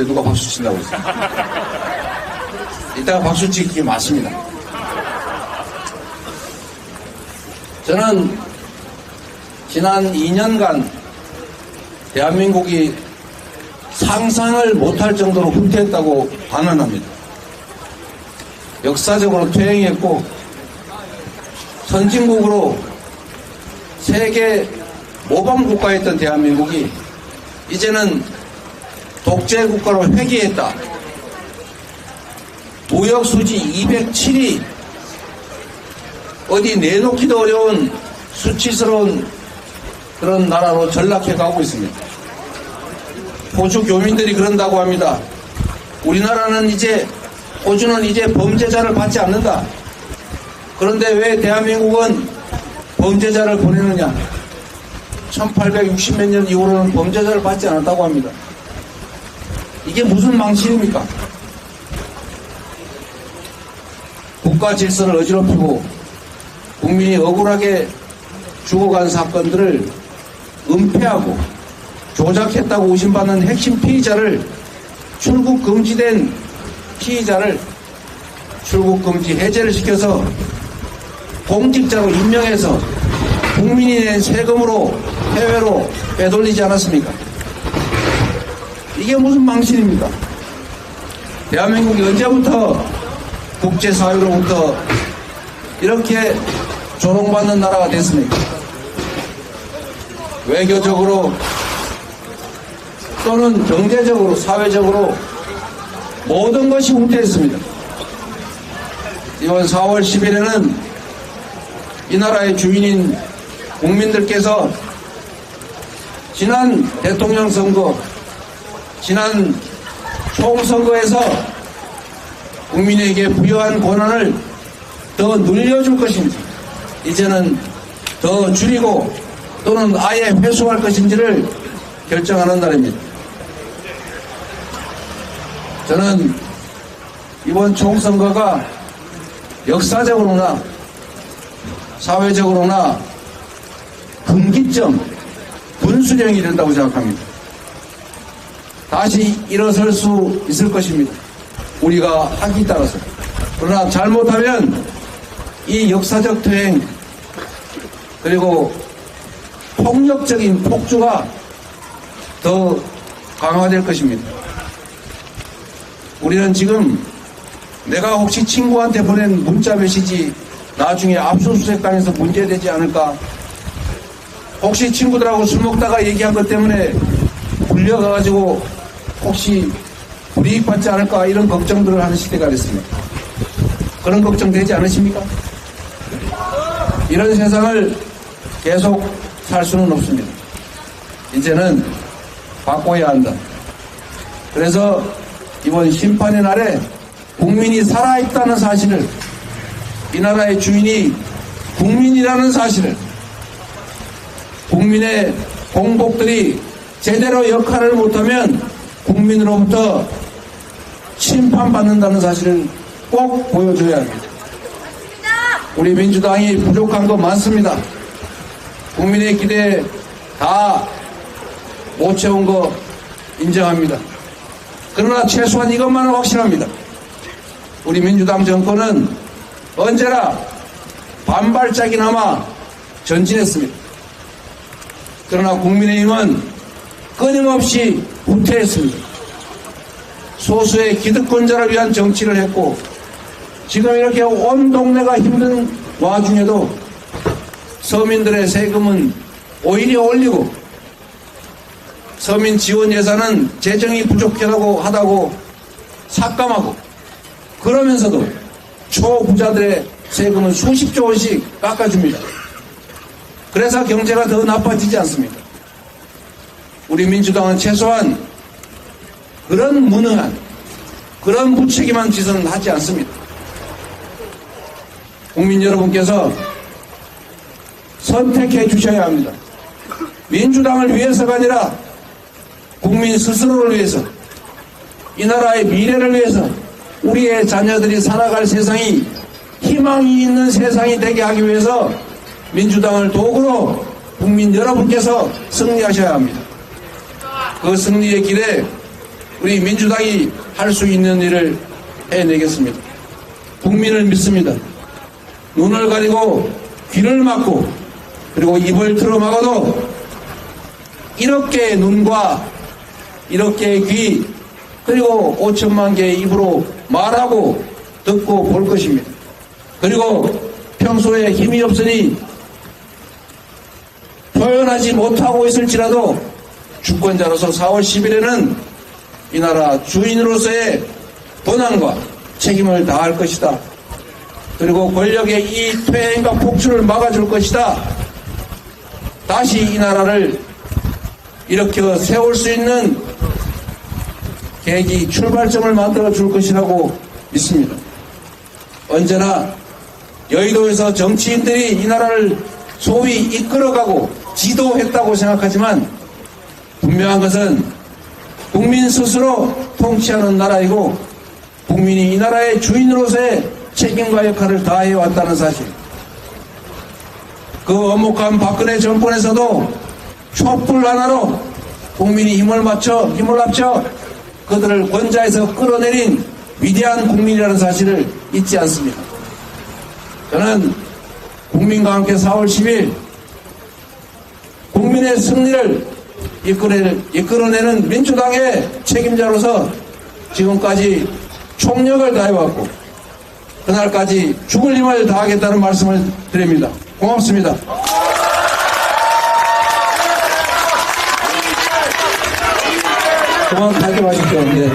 누가 박수 친다고 했어요. 이따가 박수 치기 맞습니다. 저는 지난 2년간 대한민국이 상상을 못할 정도로 후퇴했다고 반언합니다. 역사적으로 퇴행했고 선진국으로 세계 모범국가였던 대한민국이 이제는 독재국가로 회귀했다. 무역수지 207위, 어디 내놓기도 어려운 수치스러운 그런 나라로 전락해가고 있습니다. 호주 교민들이 그런다고 합니다. 우리나라는 호주는 이제 범죄자를 받지 않는다. 그런데 왜 대한민국은 범죄자를 보내느냐? 1860몇 년 이후로는 범죄자를 받지 않았다고 합니다. 이게 무슨 망신입니까? 국가 질서를 어지럽히고 국민이 억울하게 죽어간 사건들을 은폐하고 조작했다고 의심받는 핵심 피의자를 출국 금지된 피의자를 출국 금지 해제를 시켜서 공직자로 임명해서 국민이 낸 세금으로 해외로 빼돌리지 않았습니까? 이게 무슨 망신입니까? 대한민국이 언제부터 국제사회로부터 이렇게 조롱받는 나라가 됐습니까? 외교적으로 또는 경제적으로, 사회적으로 모든 것이 후퇴했습니다. 이번 4월 10일에는 이 나라의 주인인 국민들께서 지난 대통령 선거, 지난 총선거에서 국민에게 부여한 권한을 더 늘려줄 것인지, 이제는 더 줄이고 또는 아예 회수할 것인지를 결정하는 날입니다. 저는 이번 총선거가 역사적으로나 사회적으로나 분기점, 분수령이 된다고 생각합니다. 다시 일어설 수 있을 것입니다. 우리가 하기에 따라서. 그러나 잘못하면 이 역사적 퇴행 그리고 폭력적인 폭주가 더 강화될 것입니다. 우리는 지금 내가 혹시 친구한테 보낸 문자 메시지 나중에 압수수색당해서 문제되지 않을까? 혹시 친구들하고 술 먹다가 얘기한 것 때문에 불려가가지고 혹시 불이익 받지 않을까? 이런 걱정들을 하는 시대가 됐습니다. 그런 걱정 되지 않으십니까? 이런 세상을 계속 살 수는 없습니다. 이제는 바꿔야 한다. 그래서 이번 심판의 날에 국민이 살아있다는 사실을, 이 나라의 주인이 국민이라는 사실을, 국민의 공복들이 제대로 역할을 못하면 국민으로부터 심판받는다는 사실을 꼭 보여줘야 합니다. 우리 민주당이 부족한 거 많습니다. 국민의 기대에 다 못 채운 거 인정합니다. 그러나 최소한 이것만은 확실합니다. 우리 민주당 정권은 언제나 반발짝이나마 전진했습니다. 그러나 국민의힘은 끊임없이 후퇴했습니다. 소수의 기득권자를 위한 정치를 했고, 지금 이렇게 온 동네가 힘든 와중에도 서민들의 세금은 오히려 올리고, 서민 지원 예산은 재정이 부족하다고 하다고 삭감하고, 그러면서도 초부자들의 세금은 수십조 원씩 깎아줍니다. 그래서 경제가 더 나빠지지 않습니다. 우리 민주당은 최소한 그런 무능한, 그런 무책임한 짓은 하지 않습니다. 국민 여러분께서 선택해 주셔야 합니다. 민주당을 위해서가 아니라 국민 스스로를 위해서, 이 나라의 미래를 위해서, 우리의 자녀들이 살아갈 세상이 희망이 있는 세상이 되게 하기 위해서 민주당을 도구로 국민 여러분께서 승리하셔야 합니다. 그 승리의 길에 우리 민주당이 할 수 있는 일을 해내겠습니다. 국민을 믿습니다. 눈을 가리고 귀를 막고 그리고 입을 틀어막아도 이렇게 눈과 이렇게 귀 그리고 5천만 개의 입으로 말하고 듣고 볼 것입니다. 그리고 평소에 힘이 없으니 표현하지 못하고 있을지라도 주권자로서 4월 10일에는 이 나라 주인으로서의 권한과 책임을 다할 것이다. 그리고 권력의 이 퇴행과 폭주를 막아줄 것이다. 다시 이 나라를 일으켜 세울 수 있는 계기 출발점을 만들어 줄 것이라고 믿습니다. 언제나 여의도에서 정치인들이 이 나라를 소위 이끌어가고 지도했다고 생각하지만 분명한 것은 국민 스스로 통치하는 나라이고 국민이 이 나라의 주인으로서의 책임과 역할을 다해왔다는 사실. 그 엄혹한 박근혜 정권에서도 촛불 하나로 국민이 힘을 합쳐 그들을 권좌에서 끌어내린 위대한 국민이라는 사실을 잊지 않습니다. 저는 국민과 함께 4월 10일 국민의 승리를 이끌어내는 민주당의 책임자로서 지금까지 총력을 다해왔고 그날까지 죽을 힘을 다하겠다는 말씀을 드립니다. 고맙습니다. 그만 가져가십시오. 네.